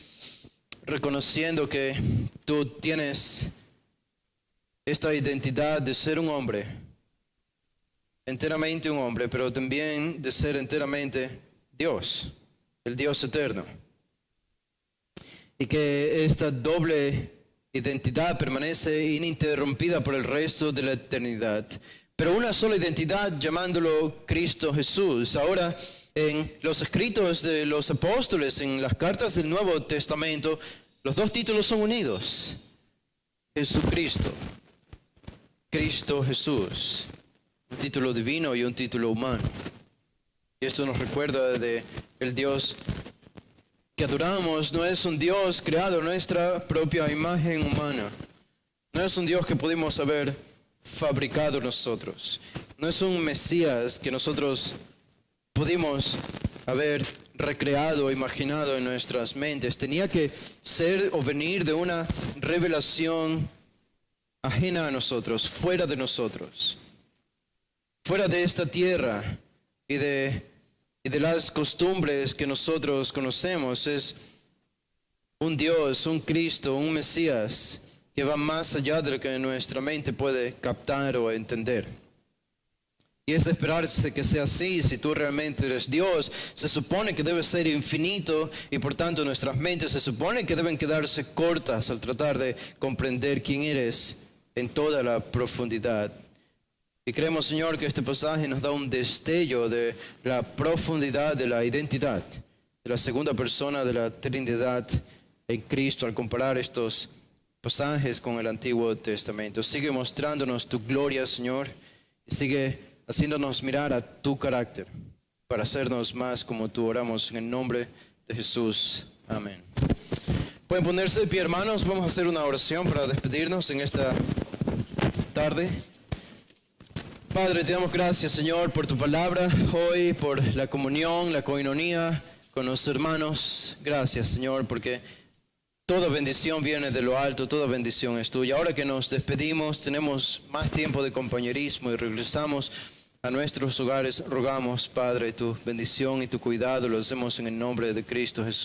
reconociendo que tú tienes esta identidad de ser un hombre, enteramente un hombre, pero también de ser enteramente Dios, el Dios eterno. Y que esta doble identidad permanece ininterrumpida por el resto de la eternidad. Pero una sola identidad, llamándolo Cristo Jesús. Ahora, en los escritos de los apóstoles, en las cartas del Nuevo Testamento, los dos títulos son unidos. Jesucristo, Cristo Jesús. Un título divino y un título humano. Y esto nos recuerda de el Dios que adoramos. No es un Dios creado a nuestra propia imagen humana. No es un Dios que pudimos haber fabricado nosotros. No es un Mesías que nosotros pudimos haber recreado, imaginado en nuestras mentes. Tenía que ser o venir de una revelación ajena a nosotros, fuera de nosotros, fuera de esta tierra y de las costumbres que nosotros conocemos. Es un Dios, un Cristo, un Mesías que va más allá de lo que nuestra mente puede captar o entender. Y es de esperarse que sea así. Si tú realmente eres Dios, se supone que debe ser infinito y por tanto nuestras mentes se supone que deben quedarse cortas al tratar de comprender quién eres en toda la profundidad. Y creemos, Señor, que este pasaje nos da un destello de la profundidad de la identidad de la segunda persona de la Trinidad en Cristo al comparar estos pasajes con el Antiguo Testamento. Sigue mostrándonos tu gloria, Señor, y sigue haciéndonos mirar a tu carácter para hacernos más como tú. Oramos en el nombre de Jesús. Amén. Pueden ponerse de pie, hermanos. Vamos a hacer una oración para despedirnos en esta tarde. Padre, te damos gracias, Señor, por tu palabra hoy, por la comunión, la coinonía con los hermanos. Gracias, Señor, porque toda bendición viene de lo alto, toda bendición es tuya. Ahora que nos despedimos, tenemos más tiempo de compañerismo y regresamos a nuestros hogares. Rogamos, Padre, tu bendición y tu cuidado. Lo hacemos en el nombre de Cristo Jesús.